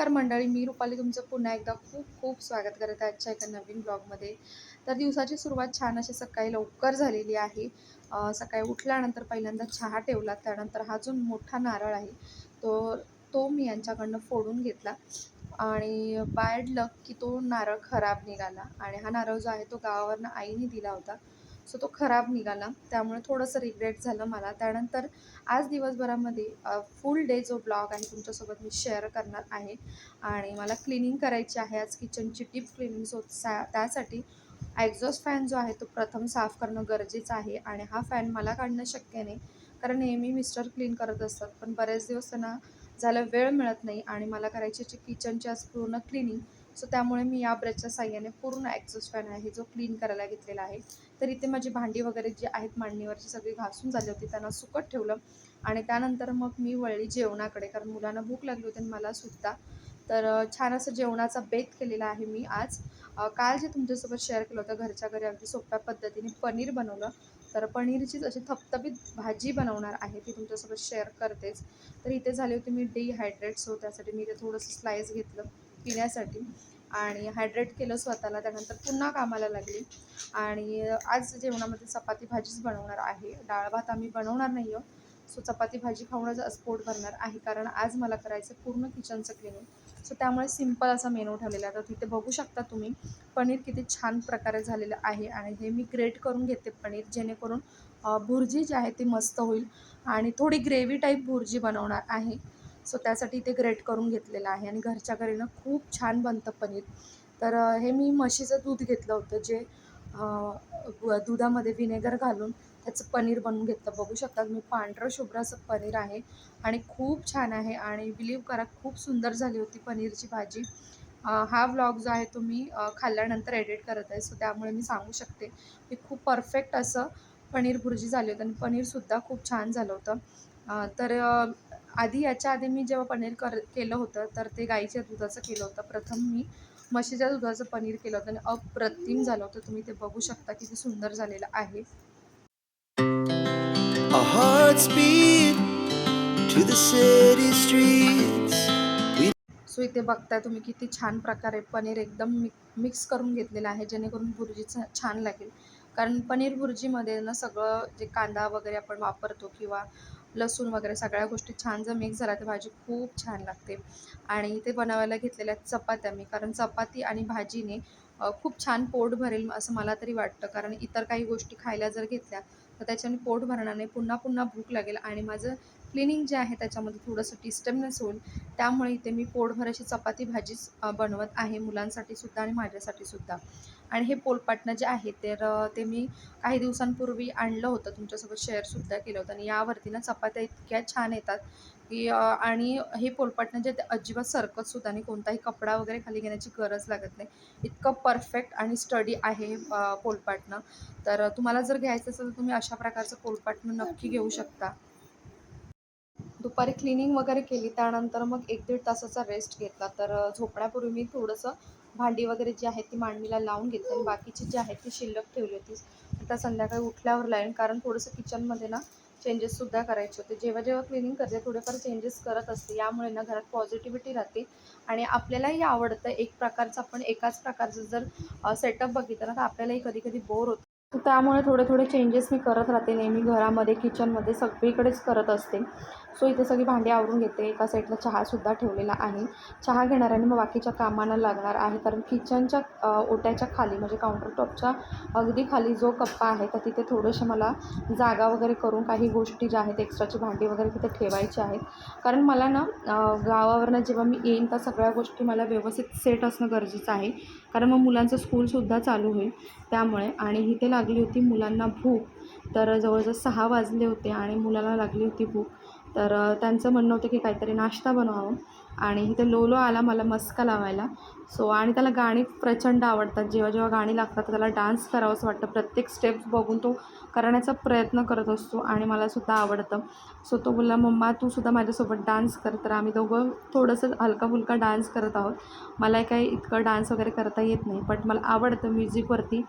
नमस्कार मंडळी, मी रुपाली तुमचं पुन्हा एकदा खूप खूप स्वागत करत आहे आजच्या एका नवीन ब्लॉगमध्ये. तर दिवसाची सुरुवात छान अशी सकाळी लवकर झालेली आहे. सकाळी उठल्यानंतर पहिल्यांदा चहा ठेवला, त्यानंतर हा जो मोठा नारळ आहे तो तो मी यांच्याकडनं फोडून घेतला आणि बॅड लक की तो नारळ खराब निघाला आणि हा नारळ जो आहे तो गावावरनं आईने दिला होता. सो तो खराब निघाला, त्यामुळे थोडंसं रिग्रेट झालं मला. त्यानंतर आज दिवसभरामध्ये फुल डे जो ब्लॉग आहे तुमच्यासोबत मी शेअर करणार आहे आणि मला क्लिनिंग करायची आहे. आज किचनची डीप क्लिनिंग, सो त्यासाठी एक्झॉस्ट फॅन जो आहे तो प्रथम साफ करणं गरजेचं आहे आणि हा फॅन मला काढणं शक्य नाही, कारण नेहमी मिस्टर क्लीन करत असतात, पण बरेच दिवस त्यांना झाला वेळ मिळत नाही आणि मला करायची किचनची आज पूर्ण क्लिनिंग. सो त्यामुळे मी या ब्रशच्या साह्याने पूर्ण एक्झॉस्ट फॅन आहे जो क्लीन करायला घेतलेला आहे. तर इथे माझी भांडी वगैरे जी आहेत मांडणीवरची सगळी घासून झाली होती, त्यांना सुकत ठेवलं आणि त्यानंतर मग मी वळली जेवणाकडे, कारण मुलांना भूक लागली होती आणि मलासुद्धा. तर छान असं जेवणाचा बेत केलेला आहे मी आज. काल जे तुमच्यासोबत शेअर केलं होतं घरच्या घरी अगदी सोप्या पद्धतीने पनीर बनवलं, तर पनीरचीच अशी थपथपीत भाजी बनवणार आहे, ती तुमच्यासोबत शेअर करतेच. तर इथे झाली होती मी डिहायड्रेट, सो त्यासाठी मी इथे थोडंसं स्लाईस घेतलं पिण्यासाठी आणि हायड्रेट केलं स्वतःला. त्यानंतर पुन्हा कामाला लागली आणि आज जेवणामध्ये चपाती भाजीच बनवणार आहे. डाळ भात आम्ही बनवणार नाही आहोत. सो चपाती भाजी खाऊनच आज पोट भरणार आहे, कारण आज मला करायचं पूर्ण किचनचं क्लिनिंग. सो त्यामुळे सिंपल असा मेनू ठेवलेला आहे. तर तिथे बघू शकता तुम्ही पनीर किती छान प्रकारे झालेलं आहे आणि हे मी ग्रेट करून घेते पनीर, जेणेकरून भुर्जी जी आहे ती मस्त होईल आणि थोडी ग्रेव्ही टाईप भुर्जी बनवणार आहे. सो त्यासाठी ते ग्रेट करून घेतलेलं आहे आणि घरच्या घरी ना खूप छान बनतं पनीर. तर हे मी म्हशीचं दूध घेतलं होतं, जे दुधामध्ये व्हिनेगर घालून त्याचं पनीर बनवून घेतलं. बघू शकता तुम्ही पांढरं शुभ्र असं पनीर आहे आणि खूप छान आहे आणि बिलीव्ह करा खूप सुंदर झाली होती पनीरची भाजी. हा व्लॉग जो आहे तो मी खाल्ल्यानंतर एडिट करत आहे, सो त्यामुळे मी सांगू शकते की खूप परफेक्ट असं पनीर भुर्जी झाली होती आणि पनीरसुद्धा खूप छान झालं होतं. तर याच्या आधी मी जेव्हा पनीर केलं होतं तर ते गाईच्या दुधाचं केलं होतं. प्रथम मी म्हशीच्या दुधाचं पनीर केलं होतं आणि अप्रतिम झालं होतं. तुम्ही ते बघू शकता किती सुंदर झालेलं आहे. Our hearts beat to the city streets. So इथे बघताय तुम्ही किती छान प्रकारे पनीर एकदम मिक्स करून घेतलेलं आहे, जेणेकरून भुर्जी छान लागेल. कारण पनीर भुर्जीमध्ये ना सगळं जे कांदा वगैरे आपण वापरतो किंवा लसूण वगैरे सगळ्या गोष्टी छान जर मिक्स झाल्या तर भाजी खूप छान लागते. आणि इथे बनवायला घेतलेल्या चपात्या मी, कारण चपाती आणि भाजीने खूप छान पोट भरेल असं मला तरी वाटतं, कारण इतर काही गोष्टी खायला जर घेतल्या तर त्याच्याने पोट भरणार नाही, पुन्हा पुन्हा भूक लागेल आणि माझं क्लिनिंग जे आहे त्याच्यामध्ये थोडंसं डिस्टर्बन्स होईल. त्यामुळे इथे मी पोटभर अशी चपाती भाजीच बनवत आहे, मुलांसाठी सुद्धा आणि माझ्यासाठी सुद्धा. आणि हे पोलपाटणं जे आहे तर ते मी काही दिवसांपूर्वी आणलं होतं, तुमच्यासोबत शेअरसुद्धा केलं होतं आणि यावरती ना चपात्या इतक्या छान येतात की आणि हे पोलपाटणं जे ते अजिबात सरकतसुद्धा नाही, कोणताही कपडा वगैरे खाली घेण्याची गरज लागत नाही. इतकं परफेक्ट आणि स्टडी आहे पोलपाटणं. तर तुम्हाला जर घ्यायचं असेल तर तुम्ही अशा प्रकारचं पोलपाटणं नक्की घेऊ शकता. दुपारी क्लिनिंग वगैरे केली, त्यानंतर मग 1-1.5 तासाचा रेस्ट घेतला. तर झोपण्यापूर्वी मी थोडंसं भांडी वगैरे जी आहेत ती मांडणीला लावून घेतली आणि बाकीची जी आहेत ती शिल्लक ठेवली होती. आता संध्याकाळी उठल्यावर लावेन, कारण थोडंसं किचनमध्ये ना चेंजेससुद्धा करायचे होते. जेव्हा जेव्हा क्लिनिंग करते थोडेफार चेंजेस करत असते, यामुळे ना घरात पॉझिटिव्हिटी राहते आणि आपल्यालाही आवडतं. एक प्रकारचं आपण एकाच प्रकारचं जर सेटअप बघितलं ना तर आपल्यालाही कधी कधी बोर होतं. तर त्यामुळे थोडे थोडे चेंजेस मी करत राहते नेहमी, घरामध्ये किचनमध्ये सगळीकडेच करत असते. सो इथे सगळी भांडी आवरून घेते. एका साईडला चहासुद्धा ठेवलेला आहे. चहा घेणार आणि मग बाकीच्या कामांना लागणार आहे, कारण किचनच्या ओट्याच्या खाली म्हणजे काउंटरटॉपच्या अगदी खाली जो कप्पा आहे तर तिथे थोडंसं मला जागा वगैरे करून काही गोष्टी ज्या आहेत एक्स्ट्राची भांडी वगैरे तिथे ठेवायची आहेत. कारण मला ना गावावरनं जेव्हा मी येईन तर सगळ्या गोष्टी मला व्यवस्थित सेट असणं गरजेचं आहे, कारण मग मुलांचं स्कूलसुद्धा चालू होईल त्यामुळे. आणि इथे लागली होती मुलांना भूक, तर जवळजवळ 6 वाजले होते आणि मुलाला लागली होती भूक. तर त्यांचं म्हणणं होतं की काहीतरी नाश्ता बनवावं आणि इथे लोलो आला मला मस्का लावायला. सो आणि त्याला गाणी प्रचंड आवडतात. जेव्हा जेव्हा गाणी लागतात तर त्याला डान्स करावंसं वाटतं. प्रत्येक स्टेप्स बघून तो करण्याचा प्रयत्न करत असतो आणि मलासुद्धा आवडतं. सो तो बोलला, मम्मा तूसुद्धा माझ्यासोबत डान्स कर. तर आम्ही दोघं थोडंसं हलका-फुलका डान्स करत आहोत. मला काही इतकं डान्स वगैरे करता येत नाही, बट मला आवडतं म्युझिकवरती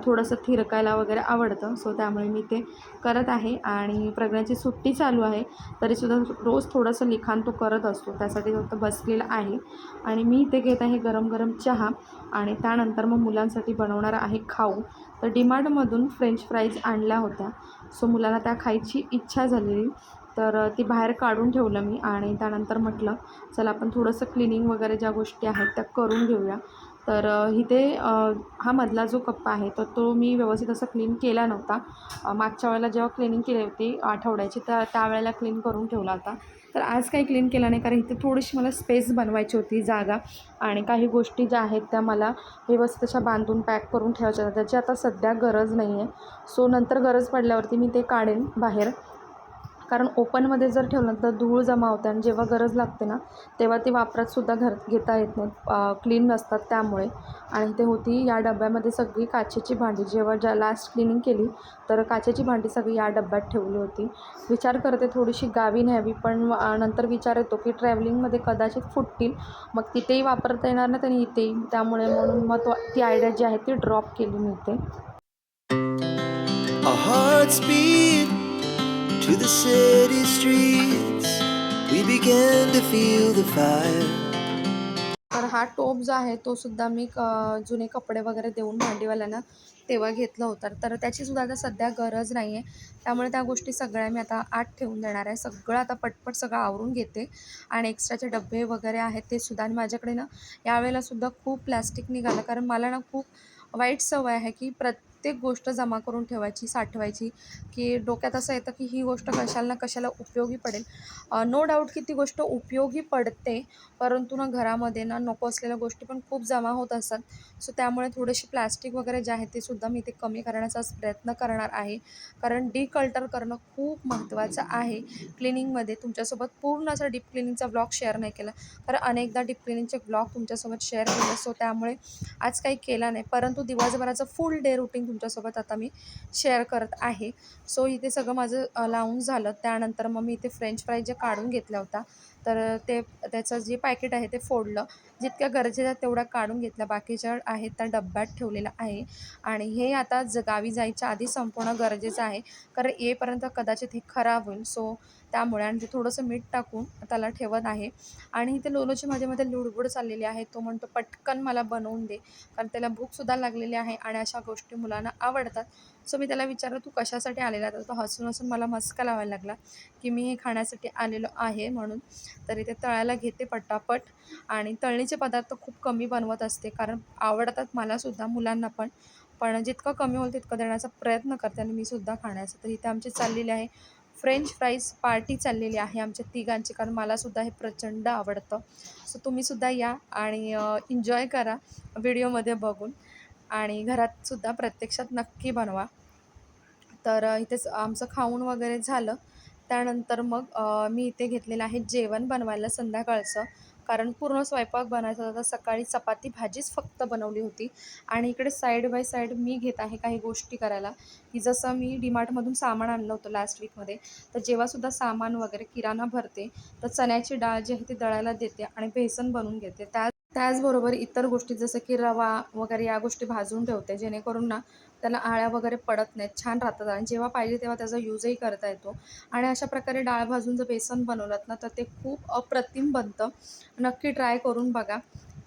थोडंसं थिरकायला वगैरे आवडतं. सो त्यामुळे मी ते करत आहे आणि प्रज्ञाची सुट्टी चालू आहे तरीसुद्धा रोज थोडंसं लिखाण तो करत असतो. त्यासाठी तो इथं बसलेला आहे आणि मी इथे घेत आहे गरम गरम चहा आणि त्यानंतर मग मुलांसाठी बनवणार आहे खाऊ. तर डीमार्टमधून फ्रेंच फ्राईज आणल्या होत्या. सो मुलांना त्या खायची इच्छा झालेली, तर ती बाहेर काढून ठेवलं मी आणि त्यानंतर म्हटलं चला आपण थोडंसं क्लिनिंग वगैरे ज्या गोष्टी आहेत त्या करून घेऊया. तर इथे हा मधला जो कप्पा आहे तर तो मी व्यवस्थित असा क्लीन केला नव्हता. मागच्या वेळेला जेव्हा क्लिनिंग केली होती आठवड्याची तर त्यावेळेला क्लीन करून ठेवला होता. तर आज काही क्लीन केला नाही, कारण इथे थोडीशी मला स्पेस बनवायची होती, जागा, आणि काही गोष्टी ज्या आहेत त्या मला व्यवस्थित अशा बांधून पॅक करून ठेवायच्या होत्या, त्याची आता सध्या गरज नाही आहे. सो नंतर गरज पडल्यावरती मी ते काढेन बाहेर, कारण ओपनमध्ये जर ठेवलं तर धूळ जमा होते आणि जेव्हा गरज लागते ना तेव्हा ती वापरातसुद्धा घेता येत नाहीत, क्लीन नसतात त्यामुळे. आणि ते होती या डब्यामध्ये सगळी काचेची भांडी, जेव्हा लास्ट क्लिनिंग केली तर काचेची भांडी सगळी या डब्यात ठेवली होती. विचार करते थोडीशी गावी न्यावी, पण नंतर विचार येतो की ट्रॅव्हलिंगमध्ये कदाचित फुटतील, मग तिथेही वापरता येणार नाही आणि इथेही, त्यामुळे म्हणून मग ती आयडिया जी आहे ती ड्रॉप केली मी इथे. Our hearts beat to the city streets. We began to feel the fire. तर हा टोप जो आहे तो सुद्धा मी जुने कपडे वगैरे देऊन भांडीवाल्यांना तेव्हा घेतलं होतं, तर त्याचीसुद्धा आता सध्या गरज नाही आहे. त्यामुळे त्या गोष्टी सगळ्या मी आता आत ठेवून देणार आहे. सगळं आता पटपट सगळं आवरून घेते आणि एक्स्ट्राचे डबे वगैरे आहेत ते सुद्धा. आणि माझ्याकडे ना यावेळेलासुद्धा खूप प्लॅस्टिक निघालं, कारण मला ना खूप वाईट सवय आहे की प्रत्येक गोष्ट जमा करून ठेवायची, साठवायची, की डोक्यात असं येतं की ही गोष्ट कशाला ना कशाला उपयोगी पडेल. नो डाऊट की ती गोष्ट उपयोगी पडते, परंतु ना घरामध्ये ना नको असलेल्या गोष्टी पण खूप जमा होत असतात. सो त्यामुळे थोडीशी प्लॅस्टिक वगैरे जे आहे ते सुद्धा मी ते कमी करण्याचाच प्रयत्न करणार आहे, कारण डिकल्टर करणं खूप महत्त्वाचं आहे क्लिनिंगमध्ये. तुमच्यासोबत पूर्ण असा डीप क्लिनिंगचा ब्लॉग शेअर नाही केला, कारण अनेकदा डीप क्लिनिंगचे ब्लॉग तुमच्यासोबत शेअर केले. सो त्यामुळे आज काही केला नाही, परंतु दिवसभराचं फुल डे रुटीन तुमच्यासोबत आता मी शेअर करत आहे. सो इथे सगळं माझं लावून झालं. त्यानंतर मग मी इथे फ्रेंच फ्राईज जे काढून घेतल्या होत्या तर त्याचं जे पॅकेट आहे ते फोडलं, जितक्या गरजेच्या तेवढ्या काढून घेतल्या, बाकीच्या आहेत त्या डब्यात ठेवलेलं आहे. आणि हे आता गावी जायच्या आधी संपवणं गरजेचं आहे, कारण येईपर्यंत कदाचित हे खराब होईल. सो त्यामुळे आणि ते थोडंसं मीठ टाकून त्याला ठेवत आहे. आणि इथे लोलोची माझ्यामध्ये लुडबुड चाललेली आहे. तो म्हणतो पटकन मला बनवून दे, कारण त्याला भूकसुद्धा लागलेली आहे आणि अशा गोष्टी मुलांना आवडतात. सो मी त्याला विचारलं तू कशासाठी आलेला, तर तो हसून हसून मला मस्का लावायला लागला की मी हे खाण्यासाठी आलेलो आहे म्हणून. तर इथे तळायला घेते पटापट, आणि तळणीचे पदार्थ खूप कमी बनवत असते, कारण आवडतात मलासुद्धा, मुलांना पण. पण जितकं कमी होईल तितकं देण्याचा प्रयत्न करते आणि मी सुद्धा खाण्याचा. तर इथे आमची चाललेली आहे फ्रेंच फ्राईज पार्टी चाललेली आहे आमच्या तिघांची, कारण मलासुद्धा हे प्रचंड आवडतं. सो तुम्हीसुद्धा या आणि एन्जॉय करा व्हिडिओमध्ये बघून, आणि घरातसुद्धा प्रत्यक्षात नक्की बनवा. तर इथेच आमचं खाऊन वगैरे झालं. त्यानंतर मग मी इथे घेतलेलं आहे जेवण बनवायला संध्याकाळचं, कारण पूर्ण स्वयंपाक बनायचा होता. सकाळी चपाती भाजीच फक्त बनवली होती आणि इकडे साईड बाय साईड मी घेत आहे काही गोष्टी करायला, की जसं मी डीमार्टमधून सामान आणलं होतं लास्ट वीकमध्ये. तर जेव्हासुद्धा सामान वगैरे किराणा भरते तर चण्याची डाळ जी आहे ती दळायला देते आणि बेसन बनवून घेते. त्याचबरोबर इतर गोष्टी जसं की रवा वगैरे या गोष्टी भाजून ठेवते, जेणेकरून ना त्याला आळ्या वगैरे पडत नाहीत, छान राहतात आणि जेव्हा पाहिजे तेव्हा त्याचा यूजही करता येतो. आणि अशा प्रकारे डाळ भाजून जर बेसन बनवलं ना तर ते खूप अप्रतिम बनतं. नक्की ट्राय करून बघा.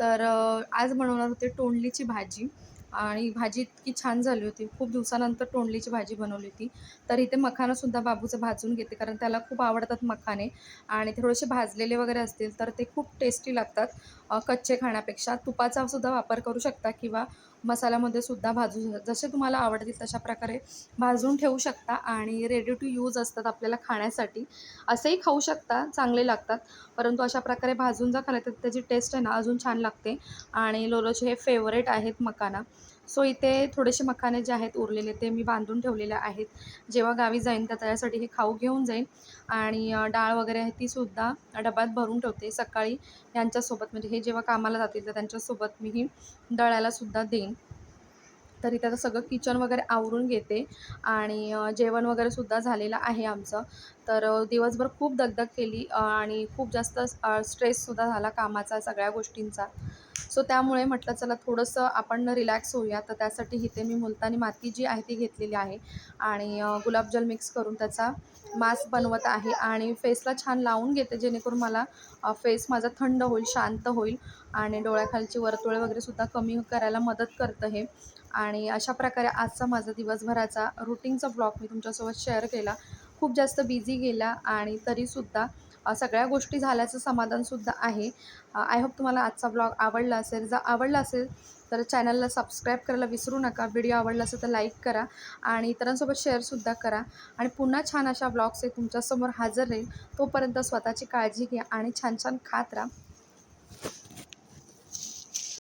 तर आज बनवणार होते तोंडलीची भाजी, आणि भाजी इतकी छान झाली होती. खूप दिवसानंतर तोंडलीची भाजी बनवली होती. तर इथे मखानासुद्धा बाबूचं भाजून घेते, कारण त्याला खूप आवडतात मखाने, आणि ते थोडेसे भाजलेले वगैरे असतील तर ते खूप टेस्टी लागतात कच्चे खाण्यापेक्षा. तुपाचा सुद्धा वापर करू शकता किंवा मसाल्यामध्ये सुद्धा भाजू शकता, जसे तुम्हाला आवडतील तशा प्रकारे भाजून ठेवू शकता आणि रेडी टू यूज असतात आपल्याला खाण्यासाठी. असेही खाऊ शकता, चांगले लागतात, परंतु अशा प्रकारे भाजून जर खाल्ले तर त्याची टेस्ट आहे ना अजून छान लागते. आणि लोलोचे हे फेवरेट आहेत मखाना. सो इथे थोडेसे मखाने जे आहेत उरलेले ते मी बांधून ठेवलेले आहेत. जेव्हा गावी जाईन तर त्यासाठी हे खाऊ घेऊन जाईन. आणि डाळ वगैरे आहे तीसुद्धा डब्यात भरून ठेवते. सकाळी यांच्यासोबत, म्हणजे हे जेव्हा कामाला जातील तर त्यांच्यासोबत मी ही दळायलासुद्धा देईन. तर इथे आता सगळं किचन वगैरे आवरून घेते आणि जेवण वगैरेसुद्धा झालेलं आहे आमचं. तर दिवसभर खूप दगदग केली आणि खूप जास्त स्ट्रेससुद्धा झाला कामाचा, सगळ्या गोष्टींचा. सो त्यामुळे म्हटलं चला थोडंसं आपण रिलॅक्स होऊया. तर त्यासाठी इथे मी मुलतानी माती जी आहे ती घेतलेली आहे आणि गुलाबजल मिक्स करून त्याचा मास्क बनवत आहे आणि फेसला छान लावून घेते, जेणेकरून मला फेस माझा थंड होईल, शांत होईल आणि डोळ्याखालची वर्तुळे वगैरेसुद्धा कमी करायला मदत करतं हे. आणि अशा प्रकारे आजचा माझा दिवसभराचा रुटीनचा ब्लॉग मी तुमच्यासोबत शेअर केला. खूप जास्त बिझी गेला आणि तरीसुद्धा सगळ्या गोष्टी झाल्याचं समाधानसुद्धा आहे. आय होप तुम्हाला आजचा ब्लॉग आवडला असेल. जर आवडला असेल तर चॅनलला सबस्क्राईब करायला विसरू नका. व्हिडिओ आवडला असेल तर लाईक करा आणि इतरांसोबत शेअरसुद्धा करा आणि पुन्हा छान अशा ब्लॉग्स तुमच्यासमोर हजर राहील. तोपर्यंत स्वतःची काळजी घ्या आणि छान छान खात राहा.